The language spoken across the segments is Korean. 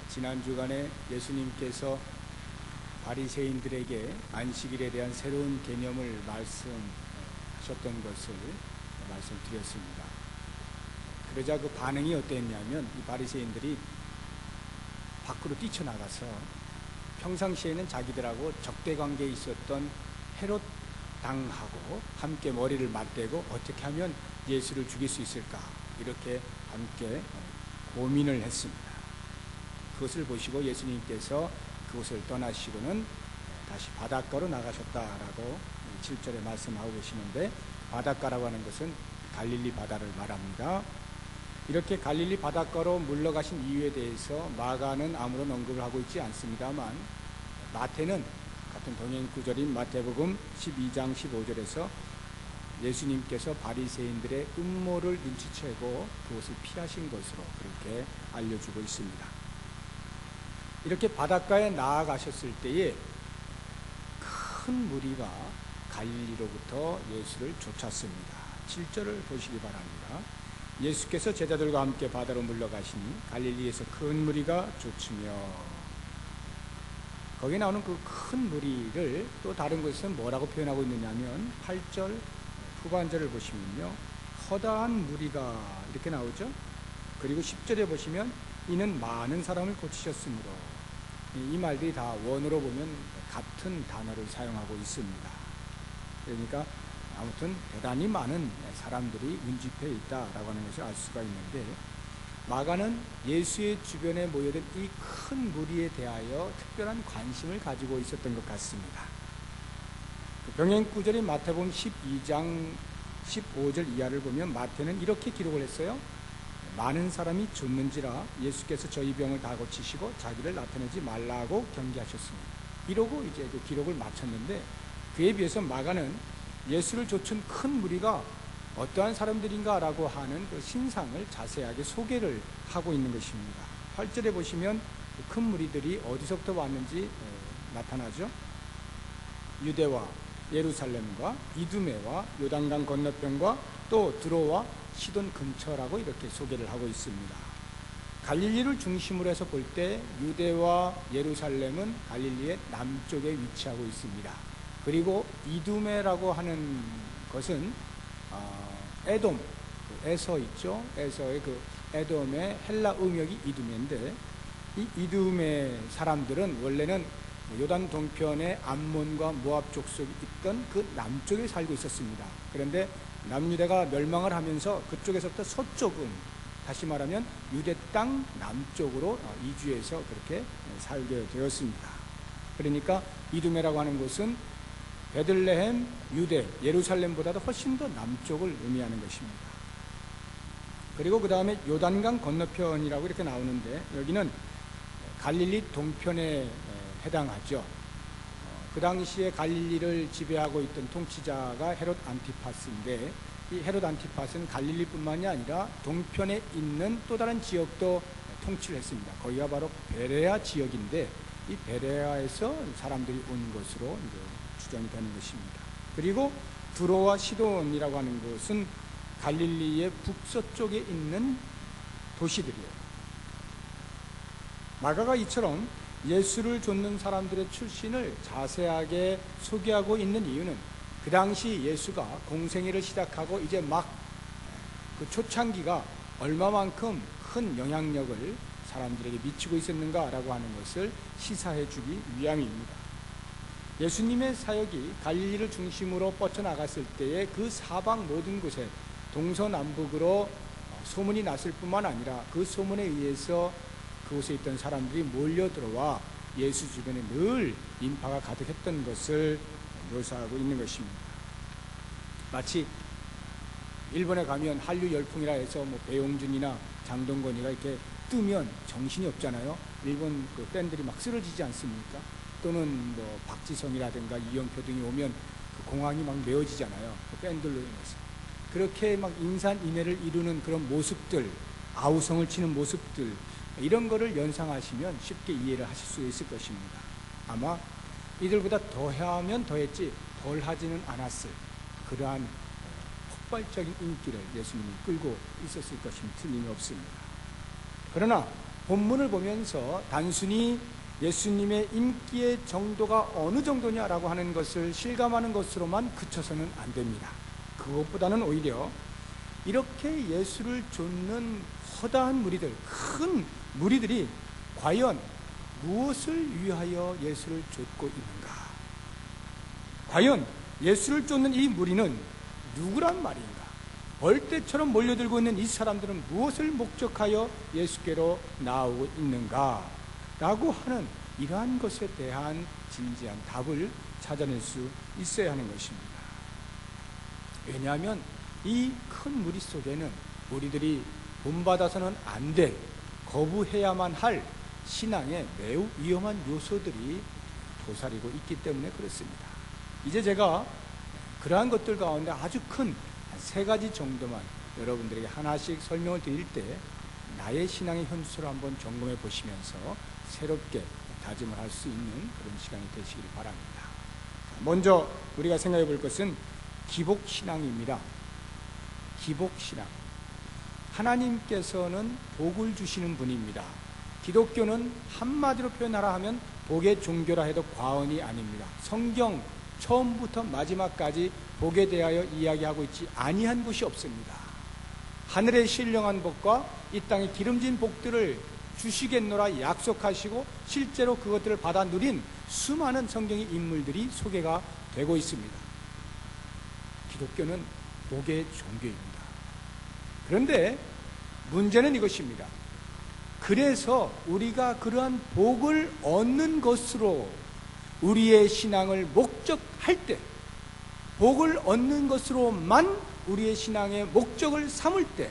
지난 주간에 예수님께서 바리새인들에게 안식일에 대한 새로운 개념을 말씀하셨던 것을 말씀드렸습니다. 그러자 그 반응이 어땠냐면 이 바리새인들이 밖으로 뛰쳐나가서 평상시에는 자기들하고 적대관계에 있었던 헤롯 당하고 함께 머리를 맞대고 어떻게 하면 예수를 죽일 수 있을까 이렇게 함께 고민을 했습니다. 그것을 보시고 예수님께서 그곳을 떠나시고는 다시 바닷가로 나가셨다라고 7절에 말씀하고 계시는데, 바닷가라고 하는 것은 갈릴리 바다를 말합니다. 이렇게 갈릴리 바닷가로 물러가신 이유에 대해서 마가는 아무런 언급을 하고 있지 않습니다만, 마태는 같은 동행 구절인 마태복음 12장 15절에서 예수님께서 바리새인들의 음모를 눈치채고 그것을 피하신 것으로 그렇게 알려주고 있습니다. 이렇게 바닷가에 나아가셨을 때에 큰 무리가 갈릴리로부터 예수를 쫓았습니다. 7절을 보시기 바랍니다. 예수께서 제자들과 함께 바다로 물러가시니 갈릴리에서 큰 무리가 쫓으며, 거기에 나오는 그 큰 무리를 또 다른 곳에서는 뭐라고 표현하고 있느냐면 8절 후반절을 보시면요, 허다한 무리가 이렇게 나오죠. 그리고 10절에 보시면 이는 많은 사람을 고치셨으므로, 이 말들이 다 원어로 보면 같은 단어를 사용하고 있습니다. 그러니까 아무튼 대단히 많은 사람들이 운집해 있다라고 하는 것을 알 수가 있는데, 마가는 예수의 주변에 모여든 이 큰 무리에 대하여 특별한 관심을 가지고 있었던 것 같습니다. 그 병행 구절인 마태복음 12장 15절 이하를 보면 마태는 이렇게 기록을 했어요. 많은 사람이 쫓는지라 예수께서 저희 병을 다 고치시고 자기를 나타내지 말라고 경계하셨습니다. 이러고 이제 그 기록을 마쳤는데, 그에 비해서 마가는 예수를 쫓은 큰 무리가 어떠한 사람들인가라고 하는 그 신상을 자세하게 소개를 하고 있는 것입니다. 8절에 보시면 큰 무리들이 어디서부터 왔는지 나타나죠. 유대와 예루살렘과 이두메와 요단강 건너편과 또 드로와 시돈 근처라고 이렇게 소개를 하고 있습니다. 갈릴리를 중심으로 해서 볼 때 유대와 예루살렘은 갈릴리의 남쪽에 위치하고 있습니다. 그리고 이두메라고 하는 것은 에돔, 에서 있죠. 에서의 그 에돔의 헬라 음역이 이두메인데, 이 이두메 사람들은 원래는 요단 동편의 암몬과 모압 족속이 있던 그 남쪽에 살고 있었습니다. 그런데 남유대가 멸망을 하면서 그쪽에서부터 서쪽은, 다시 말하면 유대 땅 남쪽으로 이주해서 그렇게 살게 되었습니다. 그러니까 이두메라고 하는 곳은 베들레헴, 유대, 예루살렘보다도 훨씬 더 남쪽을 의미하는 것입니다. 그리고 그 다음에 요단강 건너편이라고 이렇게 나오는데, 여기는 갈릴리 동편에 해당하죠. 그 당시에 갈릴리를 지배하고 있던 통치자가 헤롯 안티파스인데, 이 헤롯 안티파스는 갈릴리뿐만이 아니라 동편에 있는 또 다른 지역도 통치를 했습니다. 거기가 바로 베레아 지역인데, 이 베레아에서 사람들이 온 것으로 이제 추정이 되는 것입니다. 그리고 두로와 시돈이라고 하는 것은 갈릴리의 북서쪽에 있는 도시들이에요. 마가가 이처럼 예수를 쫓는 사람들의 출신을 자세하게 소개하고 있는 이유는, 그 당시 예수가 공생애를 시작하고 이제 막 그 초창기가 얼마만큼 큰 영향력을 사람들에게 미치고 있었는가라고 하는 것을 시사해 주기 위함입니다. 예수님의 사역이 갈릴리를 중심으로 뻗쳐나갔을 때에 그 사방 모든 곳에 동서남북으로 소문이 났을 뿐만 아니라 그 소문에 의해서 그곳에 있던 사람들이 몰려들어와 예수 주변에 늘 인파가 가득했던 것을 묘사하고 있는 것입니다. 마치 일본에 가면 한류 열풍이라 해서 뭐 배용준이나 장동건이가 이렇게 뜨면 정신이 없잖아요. 일본 그 팬들이 막 쓰러지지 않습니까? 또는 뭐 박지성이라든가 이영표 등이 오면 그 공항이 막 메워지잖아요. 그 팬들로 인해서. 그렇게 막 인산인해를 이루는 그런 모습들, 아우성을 치는 모습들, 이런 거를 연상하시면 쉽게 이해를 하실 수 있을 것입니다. 아마 이들보다 더하면 더했지 덜 하지는 않았을 그러한 폭발적인 인기를 예수님이 끌고 있었을 것임이 틀림이 없습니다. 그러나 본문을 보면서 단순히 예수님의 인기의 정도가 어느 정도냐라고 하는 것을 실감하는 것으로만 그쳐서는 안 됩니다. 그것보다는 오히려 이렇게 예수를 좇는 허다한 무리들, 큰 무리들이 과연 무엇을 위하여 예수를 좇고 있는가? 과연 예수를 쫓는 이 무리는 누구란 말인가? 벌떼처럼 몰려들고 있는 이 사람들은 무엇을 목적하여 예수께로 나오고 있는가? 라고 하는 이러한 것에 대한 진지한 답을 찾아낼 수 있어야 하는 것입니다. 왜냐하면 이 큰 무리 속에는 우리들이 본받아서는 안 될, 거부해야만 할 신앙의 매우 위험한 요소들이 도사리고 있기 때문에 그렇습니다. 이제 제가 그러한 것들 가운데 아주 큰 한 3가지 정도만 여러분들에게 하나씩 설명을 드릴 때 나의 신앙의 현수를 한번 점검해 보시면서 새롭게 다짐을 할 수 있는 그런 시간이 되시길 바랍니다. 먼저 우리가 생각해 볼 것은 기복신앙입니다. 기복신앙. 하나님께서는 복을 주시는 분입니다. 기독교는 한마디로 표현하라 하면 복의 종교라 해도 과언이 아닙니다. 성경 처음부터 마지막까지 복에 대하여 이야기하고 있지 아니한 곳이 없습니다. 하늘의 신령한 복과 이 땅의 기름진 복들을 주시겠노라 약속하시고 실제로 그것들을 받아 누린 수많은 성경의 인물들이 소개가 되고 있습니다. 기독교는 복의 종교입니다. 그런데 문제는 이것입니다. 그래서 우리가 그러한 복을 얻는 것으로 우리의 신앙을 목적할 때, 복을 얻는 것으로만 우리의 신앙의 목적을 삼을 때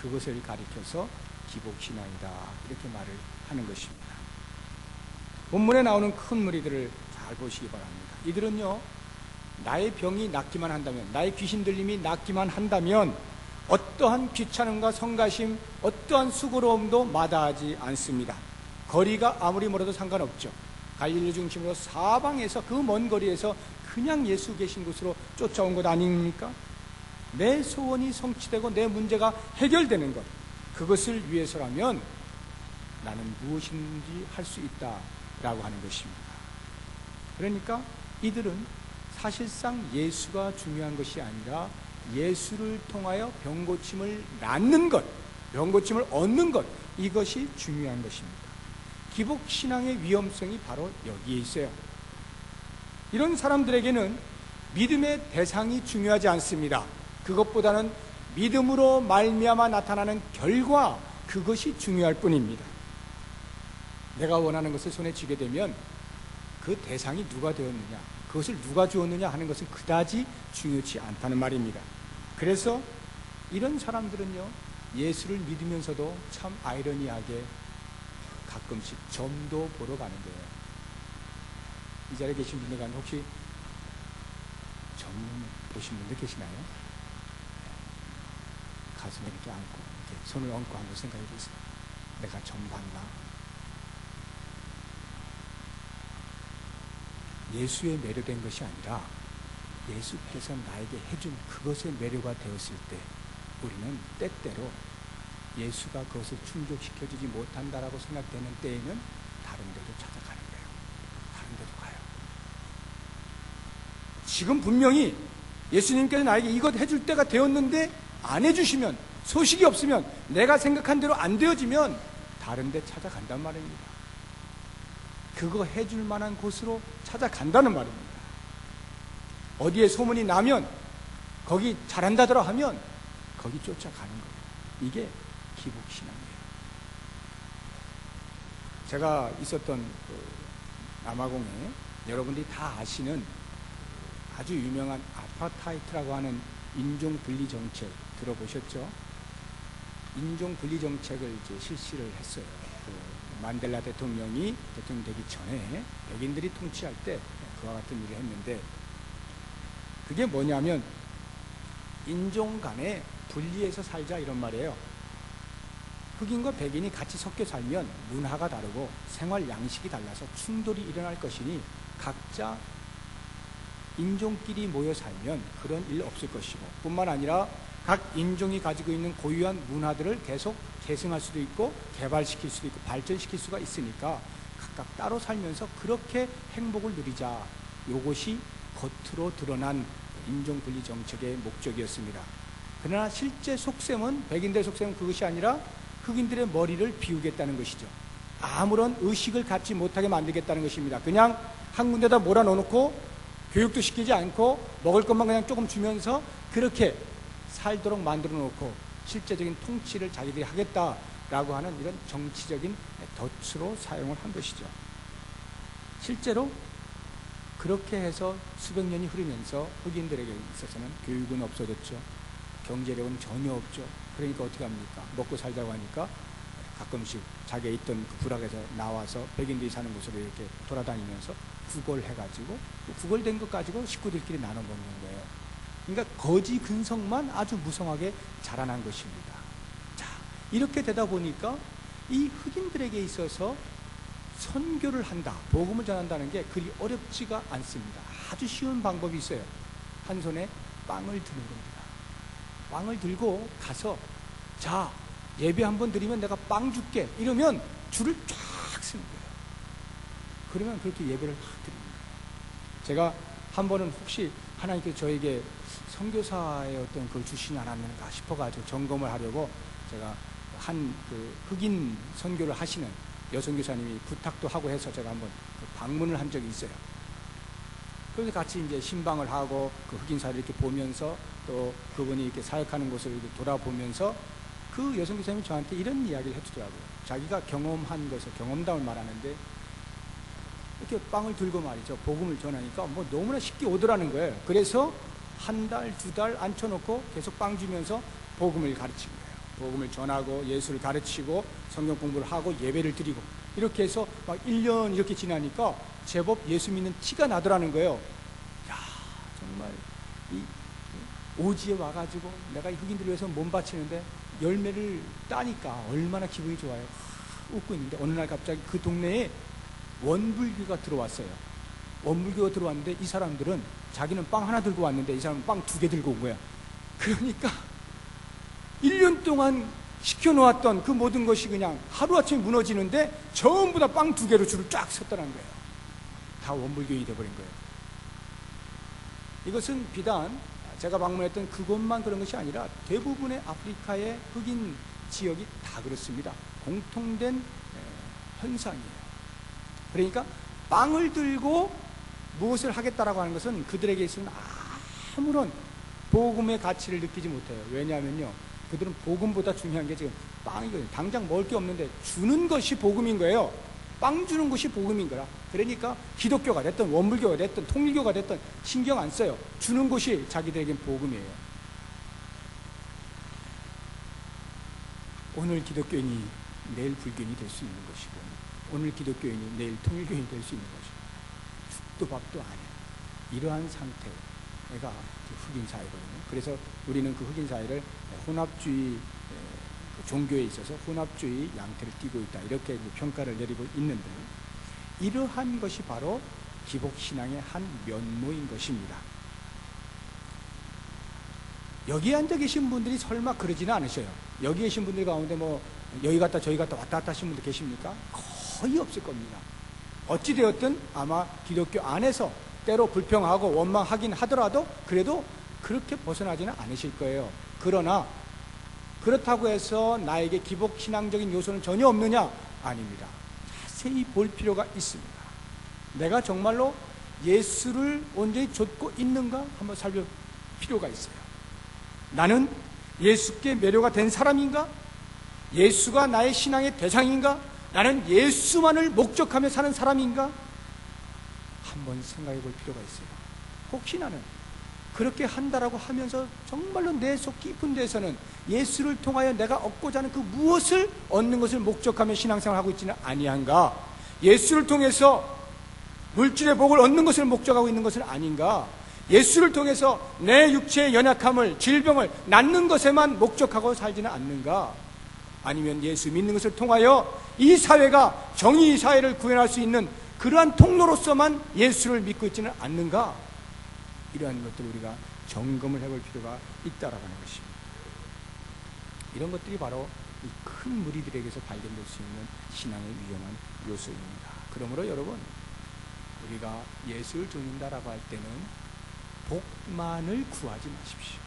그것을 가리켜서 기복신앙이다 이렇게 말을 하는 것입니다. 본문에 나오는 큰 무리들을 잘 보시기 바랍니다. 이들은요, 나의 병이 낫기만 한다면, 나의 귀신 들림이 낫기만 한다면 어떠한 귀찮음과 성가심, 어떠한 수고로움도 마다하지 않습니다. 거리가 아무리 멀어도 상관없죠. 갈릴리 중심으로 사방에서, 그 먼 거리에서 그냥 예수 계신 곳으로 쫓아온 것 아닙니까? 내 소원이 성취되고 내 문제가 해결되는 것, 그것을 위해서라면 나는 무엇인지 할 수 있다라고 하는 것입니다. 그러니까 이들은 사실상 예수가 중요한 것이 아니라 예수를 통하여 병고침을 낫는 것, 병고침을 얻는 것, 이것이 중요한 것입니다. 기복신앙의 위험성이 바로 여기에 있어요. 이런 사람들에게는 믿음의 대상이 중요하지 않습니다. 그것보다는 믿음으로 말미암아 나타나는 결과, 그것이 중요할 뿐입니다. 내가 원하는 것을 손에 쥐게 되면 그 대상이 누가 되었느냐, 그것을 누가 주었느냐 하는 것은 그다지 중요치 않다는 말입니다. 그래서 이런 사람들은요, 예수를 믿으면서도 참 아이러니하게 가끔씩 점도 보러 가는 거예요. 이 자리에 계신 분들 가운데 혹시 점 보신 분들 계시나요? 가슴에 이렇게 안고, 이렇게 손을 얹고 한번 생각해 보세요. 내가 점 봤나? 예수에 매료된 것이 아니라 예수께서 나에게 해준 그것에 매료가 되었을 때 우리는 때때로 예수가 그것을 충족시켜주지 못한다라고 생각되는 때에는 다른 데로 찾아가는 거예요. 다른 데로 가요. 지금 분명히 예수님께서 나에게 이것 해줄 때가 되었는데 안 해주시면, 소식이 없으면, 내가 생각한 대로 안 되어지면 다른 데 찾아간단 말입니다. 그거 해줄 만한 곳으로 찾아간다는 말입니다. 어디에 소문이 나면, 거기 잘한다더라 하면 거기 쫓아가는 거예요. 이게 기복신앙이에요. 제가 있었던 남아공에 여러분들이 다 아시는 아주 유명한 아파타이트라고 하는 인종분리 정책 들어보셨죠? 인종분리 정책을 이제 실시를 했어요. 만델라 대통령이 대통령 되기 전에 백인들이 통치할 때 그와 같은 일을 했는데, 그게 뭐냐면 인종 간에 분리해서 살자 이런 말이에요. 흑인과 백인이 같이 섞여 살면 문화가 다르고 생활 양식이 달라서 충돌이 일어날 것이니 각자 인종끼리 모여 살면 그런 일 없을 것이고, 뿐만 아니라 각 인종이 가지고 있는 고유한 문화들을 계속 계승할 수도 있고 개발시킬 수도 있고 발전시킬 수가 있으니까 각각 따로 살면서 그렇게 행복을 누리자. 이것이 겉으로 드러난 인종분리 정책의 목적이었습니다. 그러나 실제 속셈은, 백인들의 속셈은 그것이 아니라 흑인들의 머리를 비우겠다는 것이죠. 아무런 의식을 갖지 못하게 만들겠다는 것입니다. 그냥 한 군데다 몰아넣어놓고 교육도 시키지 않고 먹을 것만 그냥 조금 주면서 그렇게 살도록 만들어 놓고 실제적인 통치를 자기들이 하겠다라고 하는 이런 정치적인 덫으로 사용을 한 것이죠. 실제로 그렇게 해서 수백 년이 흐르면서 흑인들에게 있어서는 교육은 없어졌죠. 경제력은 전혀 없죠. 그러니까 어떻게 합니까? 먹고 살자고 하니까 가끔씩 자기가 있던 그 부락에서 나와서 백인들이 사는 곳으로 이렇게 돌아다니면서 구걸해가지고 구걸된 것 가지고 식구들끼리 나눠 먹는 거예요. 그러니까 거지 근성만 아주 무성하게 자라난 것입니다. 자, 이렇게 되다 보니까 이 흑인들에게 있어서 선교를 한다, 복음을 전한다는 게 그리 어렵지가 않습니다. 아주 쉬운 방법이 있어요. 한 손에 빵을 드는 겁니다. 빵을 들고 가서 자, 예배 한번 드리면 내가 빵 줄게 이러면 줄을 쫙 쓰는 거예요. 그러면 그렇게 예배를 막 드리는 거예요. 제가 한 번은 혹시 하나님께서 저에게 선교사의 어떤 그걸 주시지 않았는가 싶어가지고 점검을 하려고 제가 한 그 흑인 선교를 하시는 여선교사님이 부탁도 하고 해서 제가 한번 방문을 한 적이 있어요. 그래서 같이 이제 신방을 하고 그 흑인사를 이렇게 보면서 또 그분이 이렇게 사역하는 곳을 이렇게 돌아보면서 그 여선교사님이 저한테 이런 이야기를 해주더라고요. 자기가 경험한 것을, 경험담을 말하는데 이렇게 빵을 들고 말이죠. 복음을 전하니까 뭐 너무나 쉽게 오더라는 거예요. 그래서 한 달, 두 달 앉혀놓고 계속 빵 주면서 복음을 가르친 거예요. 복음을 전하고 예수를 가르치고 성경 공부를 하고 예배를 드리고 이렇게 해서 막 1년 이렇게 지나니까 제법 예수 믿는 티가 나더라는 거예요. 야, 정말 이 오지에 와가지고 내가 흑인들을 위해서 몸 바치는데 열매를 따니까 얼마나 기분이 좋아요. 웃고 있는데 어느 날 갑자기 그 동네에 원불교가 들어왔어요. 원불교가 들어왔는데 이 사람들은 자기는 빵 하나 들고 왔는데 이 사람은 빵 2개 들고 온 거야. 그러니까 1년 동안 시켜놓았던 그 모든 것이 그냥 하루아침에 무너지는데 전부 다 빵 2개로 줄을 쫙 섰다는 거예요. 다 원불교인이 돼버린 거예요. 이것은 비단 제가 방문했던 그곳만 그런 것이 아니라 대부분의 아프리카의 흑인 지역이 다 그렇습니다. 공통된 현상이에요. 그러니까 빵을 들고 무엇을 하겠다라고 하는 것은 그들에게 있어서는 아무런 복음의 가치를 느끼지 못해요. 왜냐하면요, 그들은 복음보다 중요한 게 지금 빵이거든요. 당장 먹을 게 없는데 주는 것이 복음인 거예요. 빵 주는 것이 복음인 거라. 그러니까 기독교가 됐든 원불교가 됐든 통일교가 됐든 신경 안 써요. 주는 것이 자기들에겐 복음이에요. 오늘 기독교인이 내일 불교인이 될 수 있는 것이고, 오늘 기독교인이 내일 통일교인이 될 수 있는 것이고, 죽도 밥도 안 해요. 이러한 상태가 흑인 사회거든요. 그래서 우리는 그 흑인 사회를 혼합주의 종교에 있어서 혼합주의 양태를 띠고 있다, 이렇게 평가를 내리고 있는데, 이러한 것이 바로 기복신앙의 한 면모인 것입니다. 여기 앉아 계신 분들이 설마 그러지는 않으셔요. 여기 계신 분들 가운데 뭐 여기 갔다 저기 갔다 왔다 갔다 하신 분들 계십니까? 거의 없을 겁니다. 어찌되었든 아마 기독교 안에서 때로 불평하고 원망하긴 하더라도 그래도 그렇게 벗어나지는 않으실 거예요. 그러나 그렇다고 해서 나에게 기복신앙적인 요소는 전혀 없느냐? 아닙니다. 자세히 볼 필요가 있습니다. 내가 정말로 예수를 온전히 좇고 있는가? 한번 살펴볼 필요가 있어요. 나는 예수께 매료가 된 사람인가? 예수가 나의 신앙의 대상인가? 나는 예수만을 목적하며 사는 사람인가? 한번 생각해 볼 필요가 있어요. 혹시 나는 그렇게 한다라고 하면서 정말로 내 속 깊은 데서는 예수를 통하여 내가 얻고자 하는 그 무엇을 얻는 것을 목적하며 신앙생활을 하고 있지는 아니한가? 예수를 통해서 물질의 복을 얻는 것을 목적하고 있는 것은 아닌가? 예수를 통해서 내 육체의 연약함을, 질병을 낫는 것에만 목적하고 살지는 않는가? 아니면 예수 믿는 것을 통하여 이 사회가 정의의 사회를 구현할 수 있는 그러한 통로로서만 예수를 믿고 있지는 않는가? 이러한 것들을 우리가 점검을 해볼 필요가 있다라고 하는 것입니다. 이런 것들이 바로 이 큰 무리들에게서 발견될 수 있는 신앙의 위험한 요소입니다. 그러므로 여러분, 우리가 예수를 쫓는다라고 할 때는 복만을 구하지 마십시오.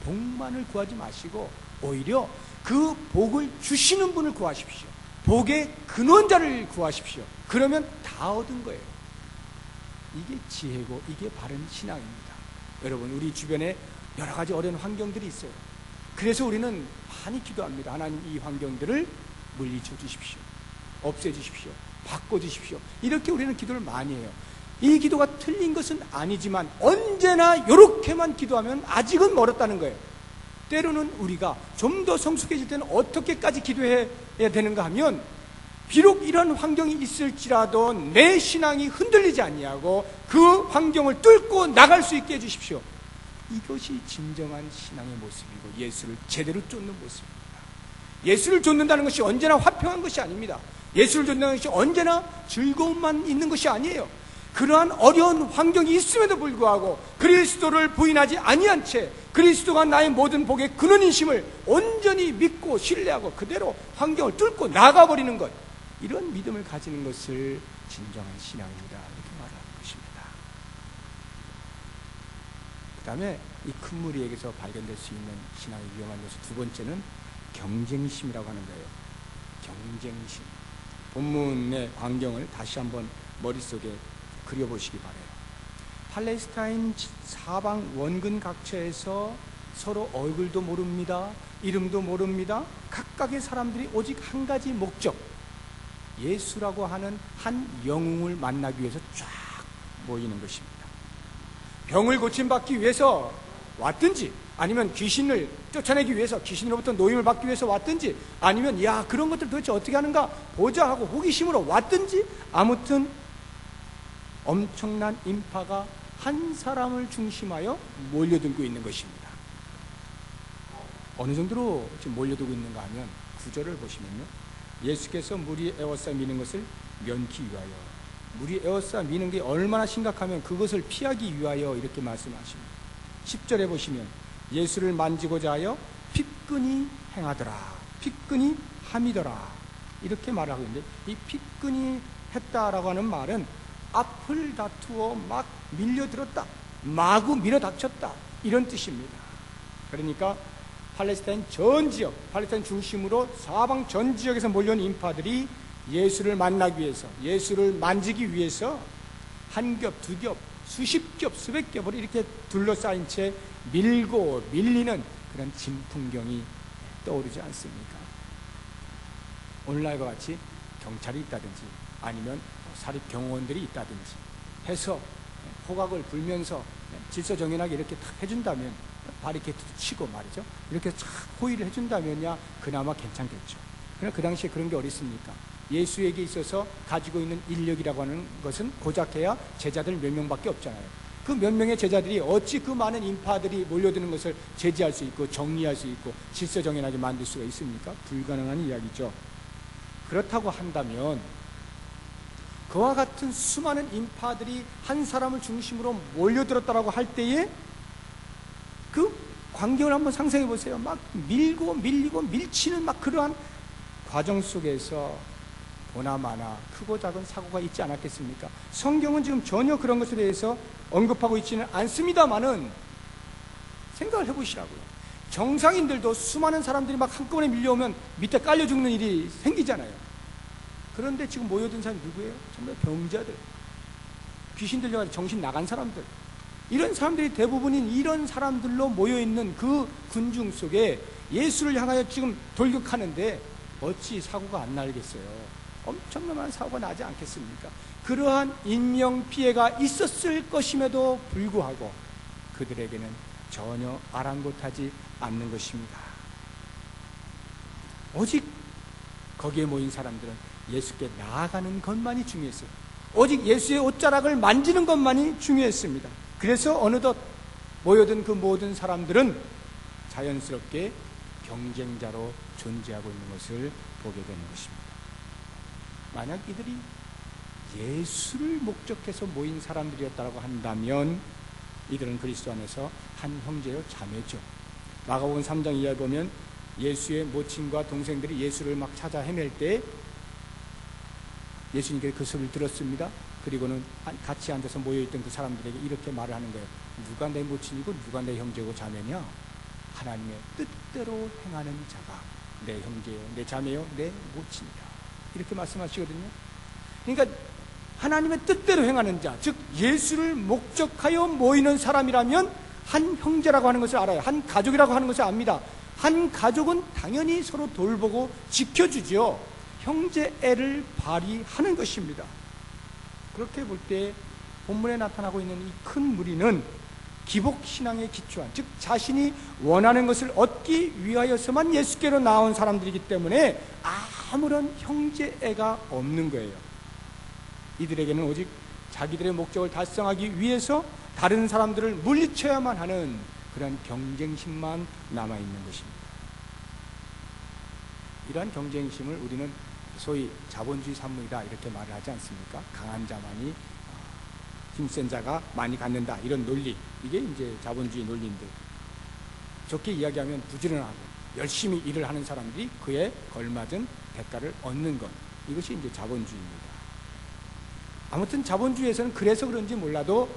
복만을 구하지 마시고 오히려 그 복을 주시는 분을 구하십시오. 복의 근원자를 구하십시오. 그러면 다 얻은 거예요. 이게 지혜고 이게 바른 신앙입니다. 여러분, 우리 주변에 여러 가지 어려운 환경들이 있어요. 그래서 우리는 많이 기도합니다. 하나님, 이 환경들을 물리쳐 주십시오. 없애 주십시오. 바꿔 주십시오. 이렇게 우리는 기도를 많이 해요. 이 기도가 틀린 것은 아니지만 언제나 이렇게만 기도하면 아직은 멀었다는 거예요. 때로는 우리가 좀 더 성숙해질 때는 어떻게까지 기도해야 되는가 하면, 비록 이런 환경이 있을지라도 내 신앙이 흔들리지 아니하고 그 환경을 뚫고 나갈 수 있게 해주십시오. 이것이 진정한 신앙의 모습이고 예수를 제대로 쫓는 모습입니다. 예수를 쫓는다는 것이 언제나 화평한 것이 아닙니다. 예수를 쫓는다는 것이 언제나 즐거움만 있는 것이 아니에요. 그러한 어려운 환경이 있음에도 불구하고 그리스도를 부인하지 아니한 채 그리스도가 나의 모든 복의 근원이심을 온전히 믿고 신뢰하고 그대로 환경을 뚫고 나가버리는 것, 이런 믿음을 가지는 것을 진정한 신앙입니다. 이렇게 말하는 것입니다. 그 다음에 이 큰 무리에게서 발견될 수 있는 신앙의 위험한 요소 두 번째는 경쟁심이라고 하는 거예요. 경쟁심. 본문의 광경을 다시 한번 머릿속에 그려보시기 바라요. 팔레스타인 사방 원근 각처에서 서로 얼굴도 모릅니다. 이름도 모릅니다. 각각의 사람들이 오직 한 가지 목적, 예수라고 하는 한 영웅을 만나기 위해서 쫙 모이는 것입니다. 병을 고침받기 위해서 왔든지, 아니면 귀신을 쫓아내기 위해서, 귀신으로부터 노임을 받기 위해서 왔든지, 아니면 야, 그런 것들 도대체 어떻게 하는가 보자 하고 호기심으로 왔든지, 아무튼 엄청난 인파가 한 사람을 중심하여 몰려들고 있는 것입니다. 어느 정도로 지금 몰려들고 있는가 하면 구절을 보시면요, 예수께서 무리 에워싸 미는 것을 면키 위하여, 무리 에워싸 미는 게 얼마나 심각하면 그것을 피하기 위하여 이렇게 말씀하십니다. 10절에 보시면 예수를 만지고자 하여 핏끈히 행하더라, 핏끈히 함이더라, 이렇게 말하고 있는데, 이 핏끈히 했다라고 하는 말은 앞을 다투어 막 밀려들었다, 마구 밀어닥쳤다, 이런 뜻입니다. 그러니까 팔레스타인 전 지역, 팔레스타인 중심으로 사방 전 지역에서 몰려온 인파들이 예수를 만나기 위해서, 예수를 만지기 위해서 한 겹, 두 겹, 수십 겹, 수백 겹을 이렇게 둘러싸인 채 밀고 밀리는 그런 진풍경이 떠오르지 않습니까? 오늘날과 같이 경찰이 있다든지 아니면 사립경호원들이 있다든지 해서 호각을 불면서 질서정연하게 이렇게 탁 해준다면, 바리케이트도 치고 말이죠, 이렇게 쫙 호의를 해준다면야 그나마 괜찮겠죠. 그러나 그 당시에 그런 게 어디 있습니까? 예수에게 있어서 가지고 있는 인력이라고 하는 것은 고작해야 제자들 몇 명밖에 없잖아요. 그 몇 명의 제자들이 어찌 그 많은 인파들이 몰려드는 것을 제지할 수 있고 정리할 수 있고 질서정연하게 만들 수가 있습니까? 불가능한 이야기죠. 그렇다고 한다면 그와 같은 수많은 인파들이 한 사람을 중심으로 몰려들었다라고 할 때에 그 광경을 한번 상상해 보세요. 막 밀고 밀리고 밀치는 막 그러한 과정 속에서 보나마나 크고 작은 사고가 있지 않았겠습니까? 성경은 지금 전혀 그런 것에 대해서 언급하고 있지는 않습니다만은 생각을 해보시라고요. 정상인들도 수많은 사람들이 막 한꺼번에 밀려오면 밑에 깔려 죽는 일이 생기잖아요. 그런데 지금 모여든 사람이 누구예요? 정말 병자들, 귀신 들려가지고 정신 나간 사람들, 이런 사람들이 대부분인 이런 사람들로 모여있는 그 군중 속에 예수를 향하여 지금 돌격하는데 어찌 사고가 안 나겠어요? 엄청난 사고가 나지 않겠습니까? 그러한 인명피해가 있었을 것임에도 불구하고 그들에게는 전혀 아랑곳하지 않는 것입니다. 오직 거기에 모인 사람들은 예수께 나아가는 것만이 중요했어요. 오직 예수의 옷자락을 만지는 것만이 중요했습니다. 그래서 어느덧 모여든 그 모든 사람들은 자연스럽게 경쟁자로 존재하고 있는 것을 보게 되는 것입니다. 만약 이들이 예수를 목적해서 모인 사람들이었다고 한다면 이들은 그리스도 안에서 한 형제요 자매죠. 마가복음 3장 이하에 보면 예수의 모친과 동생들이 예수를 막 찾아 헤맬 때 예수님께 그 소리를 들었습니다. 그리고는 같이 앉아서 모여있던 그 사람들에게 이렇게 말을 하는 거예요. 누가 내 모친이고 누가 내 형제고 자매냐? 하나님의 뜻대로 행하는 자가 내 형제요, 내 자매요, 내 모친이다. 이렇게 말씀하시거든요. 그러니까 하나님의 뜻대로 행하는 자, 즉 예수를 목적하여 모이는 사람이라면 한 형제라고 하는 것을 알아요. 한 가족이라고 하는 것을 압니다. 한 가족은 당연히 서로 돌보고 지켜주죠. 형제애를 발휘하는 것입니다. 그렇게 볼 때 본문에 나타나고 있는 이 큰 무리는 기복신앙에 기초한, 즉 자신이 원하는 것을 얻기 위하여서만 예수께로 나온 사람들이기 때문에 아무런 형제애가 없는 거예요. 이들에게는 오직 자기들의 목적을 달성하기 위해서 다른 사람들을 물리쳐야만 하는 그런 경쟁심만 남아있는 것입니다. 이러한 경쟁심을 우리는 소위 자본주의 산물이다 이렇게 말을 하지 않습니까? 강한 자만이 힘센 자가 많이 갖는다, 이런 논리, 이게 이제 자본주의 논리인데, 좋게 이야기하면 부지런하고 열심히 일을 하는 사람들이 그에 걸맞은 대가를 얻는 것, 이것이 이제 자본주의입니다. 아무튼 자본주의에서는 그래서 그런지 몰라도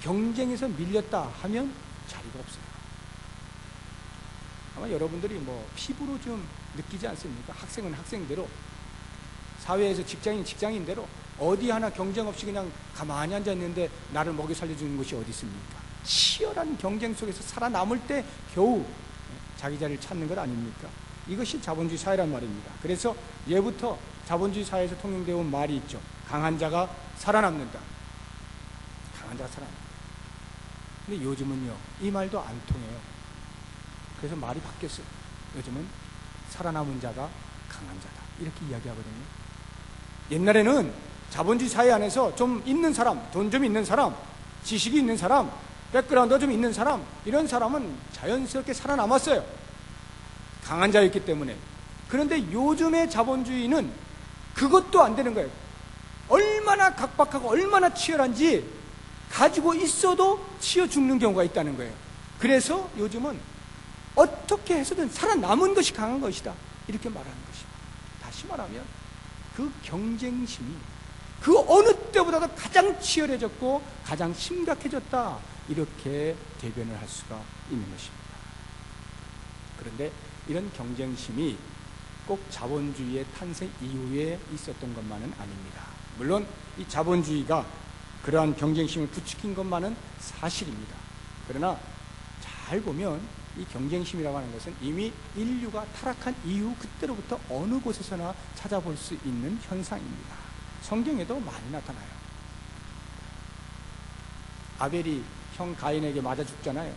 경쟁에서 밀렸다 하면 자리가 없어요. 아마 여러분들이 뭐 피부로 좀 느끼지 않습니까? 학생은 학생대로, 사회에서 직장인 직장인대로 어디 하나 경쟁 없이 그냥 가만히 앉아 있는데 나를 먹여 살려주는 것이 어디 있습니까? 치열한 경쟁 속에서 살아남을 때 겨우 자기 자리를 찾는 것 아닙니까? 이것이 자본주의 사회란 말입니다. 그래서 예부터 자본주의 사회에서 통용되어 온 말이 있죠. 강한 자가 살아남는다. 강한 자가 살아남는다. 근데 요즘은요, 이 말도 안 통해요. 그래서 말이 바뀌었어요. 요즘은 살아남은 자가 강한 자다, 이렇게 이야기하거든요. 옛날에는 자본주의 사회 안에서 좀 있는 사람, 돈 좀 있는 사람, 지식이 있는 사람, 백그라운드가 좀 있는 사람, 이런 사람은 자연스럽게 살아남았어요. 강한 자였기 때문에. 그런데 요즘의 자본주의는 그것도 안 되는 거예요. 얼마나 각박하고 얼마나 치열한지 가지고 있어도 치여 죽는 경우가 있다는 거예요. 그래서 요즘은 어떻게 해서든 살아남은 것이 강한 것이다, 이렇게 말하는 것입니다. 다시 말하면 그 경쟁심이 그 어느 때보다도 가장 치열해졌고 가장 심각해졌다, 이렇게 대변을 할 수가 있는 것입니다. 그런데 이런 경쟁심이 꼭 자본주의의 탄생 이후에 있었던 것만은 아닙니다. 물론 이 자본주의가 그러한 경쟁심을 부추긴 것만은 사실입니다. 그러나 잘 보면 이 경쟁심이라고 하는 것은 이미 인류가 타락한 이후 그때로부터 어느 곳에서나 찾아볼 수 있는 현상입니다. 성경에도 많이 나타나요. 아벨이 형 가인에게 맞아 죽잖아요.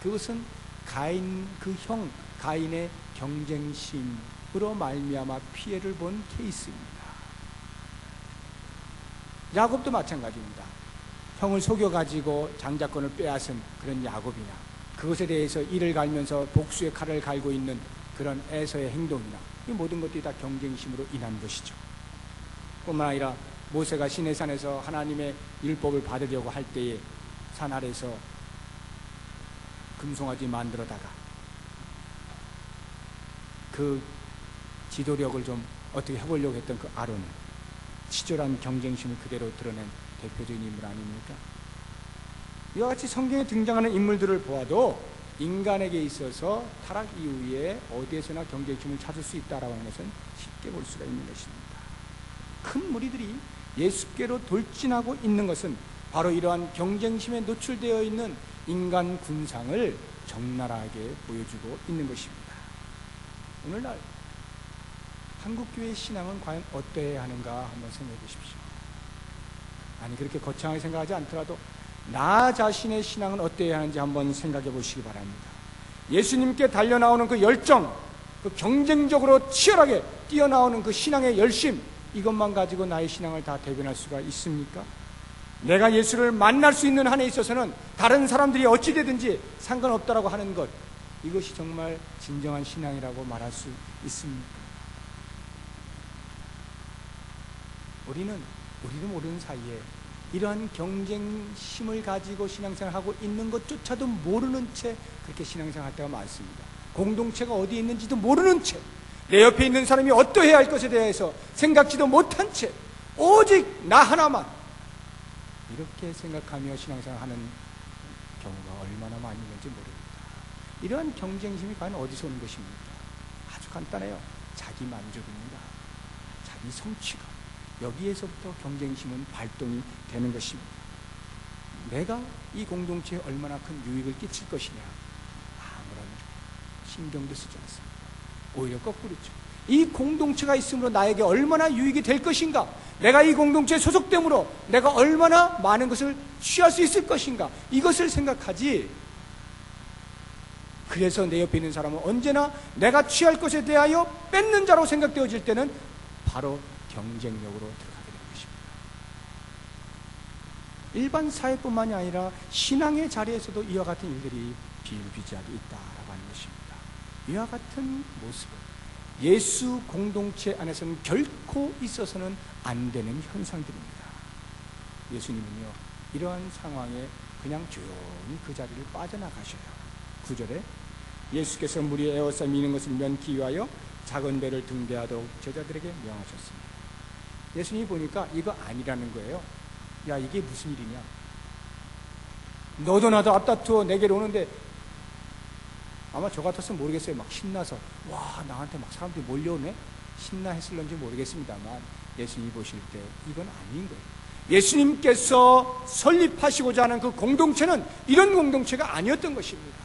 그것은 가인, 그 형 가인의 경쟁심으로 말미암아 피해를 본 케이스입니다. 야곱도 마찬가지입니다. 형을 속여가지고 장자권을 빼앗은 그런 야곱이나, 그것에 대해서 이를 갈면서 복수의 칼을 갈고 있는 그런 에서의 행동이나, 이 모든 것들이 다 경쟁심으로 인한 것이죠. 뿐만 아니라 모세가 시내산에서 하나님의 율법을 받으려고 할 때에 산 아래서 금송아지 만들어다가 그 지도력을 좀 어떻게 해보려고 했던 그 아론은 치졸한 경쟁심을 그대로 드러낸 대표적인 인물 아닙니까? 이와 같이 성경에 등장하는 인물들을 보아도 인간에게 있어서 타락 이후에 어디에서나 경쟁심을 찾을 수 있다라고 하는 것은 쉽게 볼 수가 있는 것입니다. 큰 무리들이 예수께로 돌진하고 있는 것은 바로 이러한 경쟁심에 노출되어 있는 인간 군상을 적나라하게 보여주고 있는 것입니다. 오늘날 한국교회의 신앙은 과연 어떠해야 하는가 한번 생각해 보십시오. 아니, 그렇게 거창하게 생각하지 않더라도 나 자신의 신앙은 어떠해야 하는지 한번 생각해 보시기 바랍니다. 예수님께 달려나오는 그 열정, 그 경쟁적으로 치열하게 뛰어나오는 그 신앙의 열심, 이것만 가지고 나의 신앙을 다 대변할 수가 있습니까? 내가 예수를 만날 수 있는 한에 있어서는 다른 사람들이 어찌 되든지 상관없다라고 하는 것, 이것이 정말 진정한 신앙이라고 말할 수 있습니까? 우리도 모르는 사이에 이러한 경쟁심을 가지고 신앙생활을 하고 있는 것조차도 모르는 채 그렇게 신앙생활 할 때가 많습니다. 공동체가 어디에 있는지도 모르는 채, 내 옆에 있는 사람이 어떠해야 할 것에 대해서 생각지도 못한 채 오직 나 하나만 이렇게 생각하며 신앙생활하는 경우가 얼마나 많이 있는지 모릅니다. 이러한 경쟁심이 과연 어디서 오는 것입니까? 아주 간단해요. 자기 만족입니다. 자기 성취감. 여기에서부터 경쟁심은 발동이 되는 것입니다. 내가 이 공동체에 얼마나 큰 유익을 끼칠 것이냐, 아무런 신경도 쓰지 않습니다. 오히려 거꾸로죠. 이 공동체가 있으므로 나에게 얼마나 유익이 될 것인가, 내가 이 공동체에 소속됨으로 내가 얼마나 많은 것을 취할 수 있을 것인가, 이것을 생각하지. 그래서 내 옆에 있는 사람은 언제나 내가 취할 것에 대하여 뺏는 자로 생각되어질 때는 바로 경쟁력으로 들어가게 되는 것입니다. 일반 사회뿐만이 아니라 신앙의 자리에서도 이와 같은 일들이 비일비재하게 있다라고 하는 것입니다. 이와 같은 모습은 예수 공동체 안에서는 결코 있어서는 안 되는 현상들입니다. 예수님은요, 이러한 상황에 그냥 조용히 그 자리를 빠져나가셔요. 9절에 예수께서 무리의 에워싸 미는 것을 면키 위하여 작은 배를 등대하도록 제자들에게 명하셨습니다. 예수님이 보니까 이거 아니라는 거예요. 야, 이게 무슨 일이냐, 너도 나도 앞다투어 내게로 오는데, 아마 저 같았으면 모르겠어요. 막 신나서 와, 나한테 막 사람들이 몰려오네, 신나 했을런지 모르겠습니다만, 예수님이 보실 때 이건 아닌 거예요. 예수님께서 설립하시고자 하는 그 공동체는 이런 공동체가 아니었던 것입니다.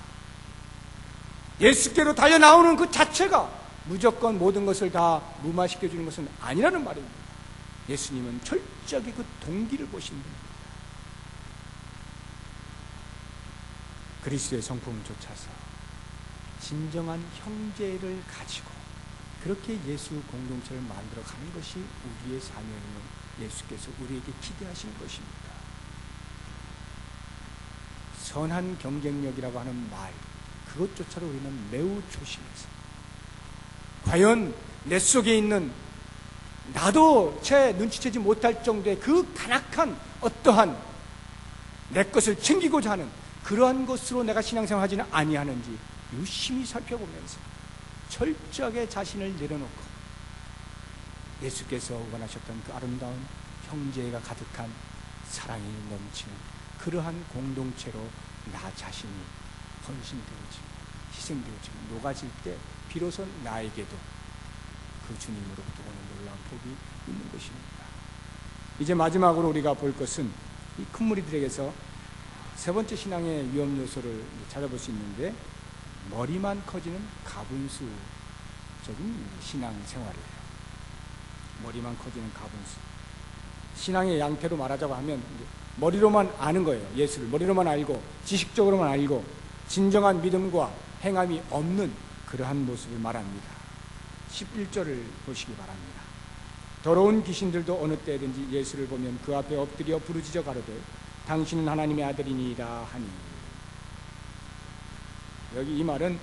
예수께로 달려나오는 그 자체가 무조건 모든 것을 다 무마시켜주는 것은 아니라는 말입니다. 예수님은 철저하게 그 동기를 보시는 분입니다. 그리스도의 성품을 쫓아서 진정한 형제를 가지고 그렇게 예수 공동체를 만들어가는 것이 우리의 사명이며 예수께서 우리에게 기대하시는 것입니다. 선한 경쟁력이라고 하는 말, 그것조차도 우리는 매우 조심해서, 과연 내 속에 있는 나도 채 눈치채지 못할 정도의 그 간악한 어떠한 내 것을 챙기고자 하는 그러한 것으로 내가 신앙생활하지는 아니하는지 유심히 살펴보면서 철저하게 자신을 내려놓고 예수께서 원하셨던 그 아름다운 형제가 가득한 사랑이 넘치는 그러한 공동체로 나 자신이 헌신되어지고 희생되어지고 녹아질 때 비로소 나에게도 그 주님으로부터 오는 놀라운 복이 있는 것입니다. 이제 마지막으로 우리가 볼 것은 이 큰 무리들에게서 세 번째 신앙의 위험 요소를 찾아볼 수 있는데, 머리만 커지는 가분수적인 신앙생활이에요. 머리만 커지는 가분수. 신앙의 양태로 말하자고 하면 머리로만 아는 거예요. 예수를 머리로만 알고 지식적으로만 알고 진정한 믿음과 행함이 없는 그러한 모습을 말합니다. 11절을 보시기 바랍니다. 더러운 귀신들도 어느 때든지 예수를 보면 그 앞에 엎드려 부르짖어 가로되 당신은 하나님의 아들이니이다 하니. 여기 이 말은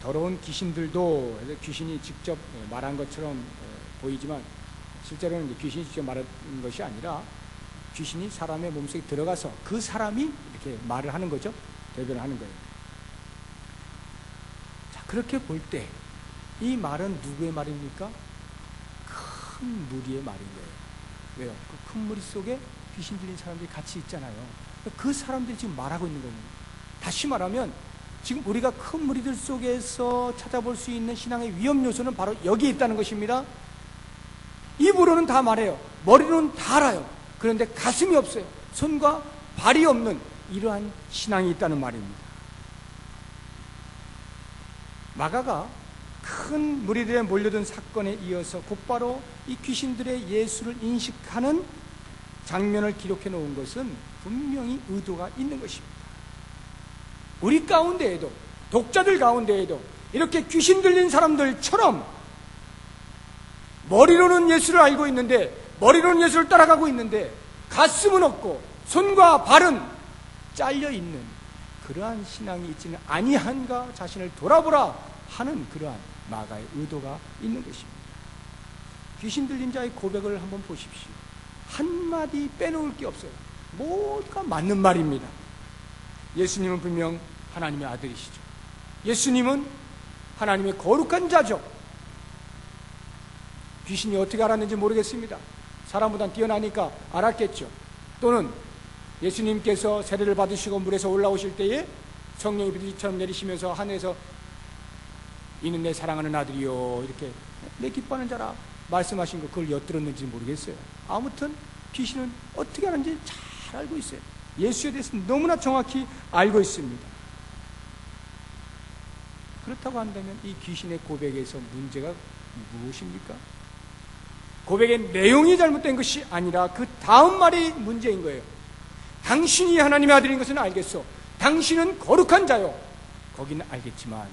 더러운 귀신들도, 귀신이 직접 말한 것처럼 보이지만 실제로는 귀신이 직접 말한 것이 아니라 귀신이 사람의 몸속에 들어가서 그 사람이 이렇게 말을 하는 거죠. 대변을 하는 거예요. 자, 그렇게 볼 때 이 말은 누구의 말입니까? 큰 무리의 말인 거예요. 왜요? 그 큰 무리 속에 귀신 들린 사람들이 같이 있잖아요. 그 사람들이 지금 말하고 있는 겁니다. 다시 말하면 지금 우리가 큰 무리들 속에서 찾아볼 수 있는 신앙의 위험 요소는 바로 여기에 있다는 것입니다. 입으로는 다 말해요. 머리로는 다 알아요. 그런데 가슴이 없어요. 손과 발이 없는 이러한 신앙이 있다는 말입니다. 마가가 큰 무리들에 몰려든 사건에 이어서 곧바로 이 귀신들의 예수를 인식하는 장면을 기록해 놓은 것은 분명히 의도가 있는 것입니다. 우리 가운데에도, 독자들 가운데에도 이렇게 귀신 들린 사람들처럼 머리로는 예수를 알고 있는데, 머리로는 예수를 따라가고 있는데 가슴은 없고 손과 발은 잘려 있는 그러한 신앙이 있지는 아니한가 자신을 돌아보라 하는 그러한 마가의 의도가 있는 것입니다. 귀신 들린 자의 고백을 한번 보십시오. 한마디 빼놓을 게 없어요. 모두가 맞는 말입니다. 예수님은 분명 하나님의 아들이시죠. 예수님은 하나님의 거룩한 자죠. 귀신이 어떻게 알았는지 모르겠습니다. 사람보다 뛰어나니까 알았겠죠. 또는 예수님께서 세례를 받으시고 물에서 올라오실 때에 성령이 비둘기처럼 내리시면서 하늘에서 이는 내 사랑하는 아들이요 이렇게 내 기뻐하는 자라 말씀하신 거 그걸 엿들었는지 모르겠어요. 아무튼 귀신은 어떻게 하는지 잘 알고 있어요. 예수에 대해서 너무나 정확히 알고 있습니다. 그렇다고 한다면 이 귀신의 고백에서 문제가 무엇입니까? 고백의 내용이 잘못된 것이 아니라 그 다음 말이 문제인 거예요. 당신이 하나님의 아들인 것은 알겠소. 당신은 거룩한 자요. 거기는 알겠지만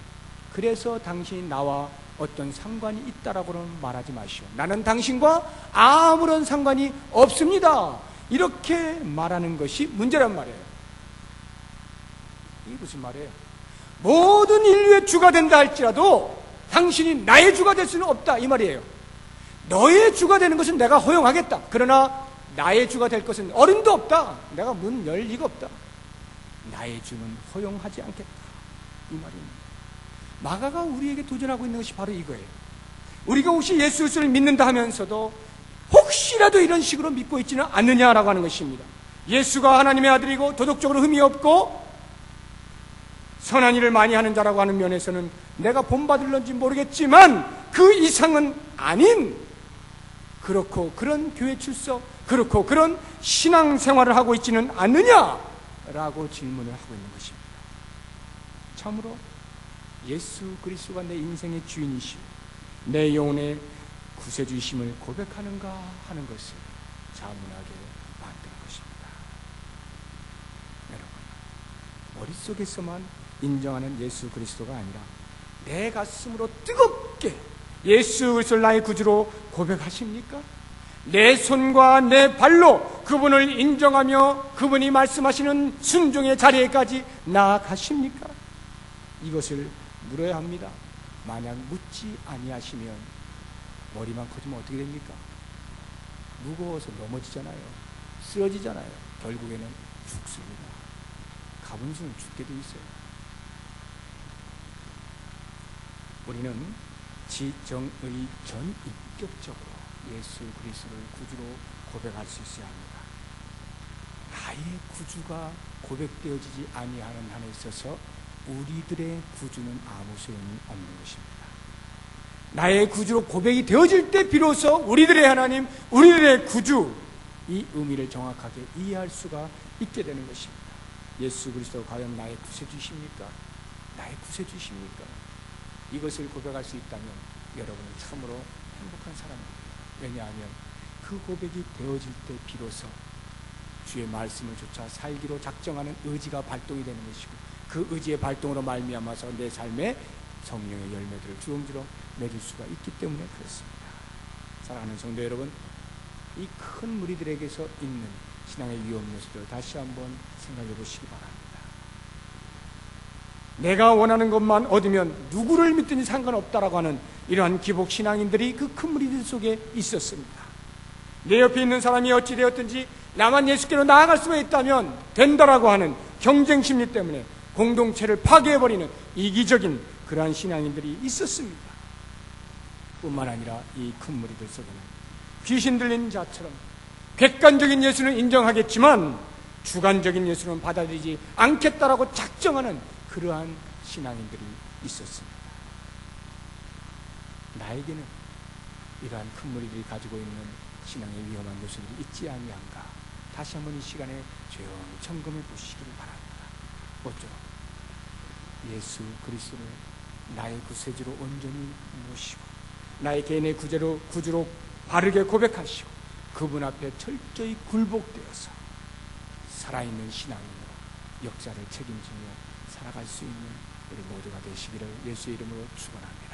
그래서 당신이 나와 어떤 상관이 있다라고는 말하지 마시오. 나는 당신과 아무런 상관이 없습니다. 이렇게 말하는 것이 문제란 말이에요. 이게 무슨 말이에요? 모든 인류의 주가 된다 할지라도 당신이 나의 주가 될 수는 없다 이 말이에요. 너의 주가 되는 것은 내가 허용하겠다. 그러나 나의 주가 될 것은 어른도 없다. 내가 문 열 리가 없다. 나의 주는 허용하지 않겠다 이 말입니다. 마가가 우리에게 도전하고 있는 것이 바로 이거예요. 우리가 혹시 예수 그리스도를 믿는다 하면서도 혹시라도 이런 식으로 믿고 있지는 않느냐라고 하는 것입니다. 예수가 하나님의 아들이고 도덕적으로 흠이 없고 선한 일을 많이 하는 자라고 하는 면에서는 내가 본받을런지 모르겠지만 그 이상은 아닌 그렇고 그런 교회 출석 그렇고 그런 신앙생활을 하고 있지는 않느냐라고 질문을 하고 있는 것입니다. 참으로 예수 그리스도가 내 인생의 주인이시오 내 영혼의 구세주이심을 고백하는가 하는 것을 자문하게 만드는 것입니다. 여러분, 머릿속에서만 인정하는 예수 그리스도가 아니라 내 가슴으로 뜨겁게 예수 그리스도를 나의 구주로 고백하십니까? 내 손과 내 발로 그분을 인정하며 그분이 말씀하시는 순종의 자리에까지 나아가십니까? 이것을 물어야 합니다. 만약 묻지 아니하시면 머리만 커지면 어떻게 됩니까? 무거워서 넘어지잖아요. 쓰러지잖아요. 결국에는 죽습니다. 가분수는 죽게 돼 있어요. 우리는 지정의 전인격적으로 예수 그리스도를 구주로 고백할 수 있어야 합니다. 나의 구주가 고백되어지지 아니하는 한에 있어서 우리들의 구주는 아무 소용이 없는 것입니다. 나의 구주로 고백이 되어질 때 비로소 우리들의 하나님, 우리들의 구주 이 의미를 정확하게 이해할 수가 있게 되는 것입니다. 예수 그리스도 과연 나의 구세주십니까? 나의 구세주십니까? 이것을 고백할 수 있다면 여러분은 참으로 행복한 사람입니다. 왜냐하면 그 고백이 되어질 때 비로소 주의 말씀을 쫓아 살기로 작정하는 의지가 발동이 되는 것이고 그 의지의 발동으로 말미암아서 내 삶에 성령의 열매들을 주렁주렁 맺을 수가 있기 때문에 그렇습니다. 사랑하는 성도 여러분, 이 큰 무리들에게서 있는 신앙의 위험 요소를 다시 한번 생각해 보시기 바랍니다. 내가 원하는 것만 얻으면 누구를 믿든지 상관없다라고 하는 이러한 기복 신앙인들이 그 큰 무리들 속에 있었습니다. 내 옆에 있는 사람이 어찌 되었든지 나만 예수께로 나아갈 수가 있다면 된다라고 하는 경쟁 심리 때문에 공동체를 파괴해버리는 이기적인 그러한 신앙인들이 있었습니다. 뿐만 아니라 이 큰 무리들 속에는 귀신 들린 자처럼 객관적인 예수는 인정하겠지만 주관적인 예수는 받아들이지 않겠다라고 작정하는 그러한 신앙인들이 있었습니다. 나에게는 이러한 큰 무리들이 가지고 있는 신앙의 위험한 요소들이 있지 아니한가 다시 한번 이 시간에 조용히 점검해 보시기를 바랍니다. 모쪼록 예수 그리스도를 나의 구세주로 온전히 모시고 나의 개인의 구주로 바르게 고백하시고 그분 앞에 철저히 굴복되어서 살아있는 신앙인으로 역사를 책임지며 살아갈 수 있는 우리 모두가 되시기를 예수의 이름으로 축원합니다.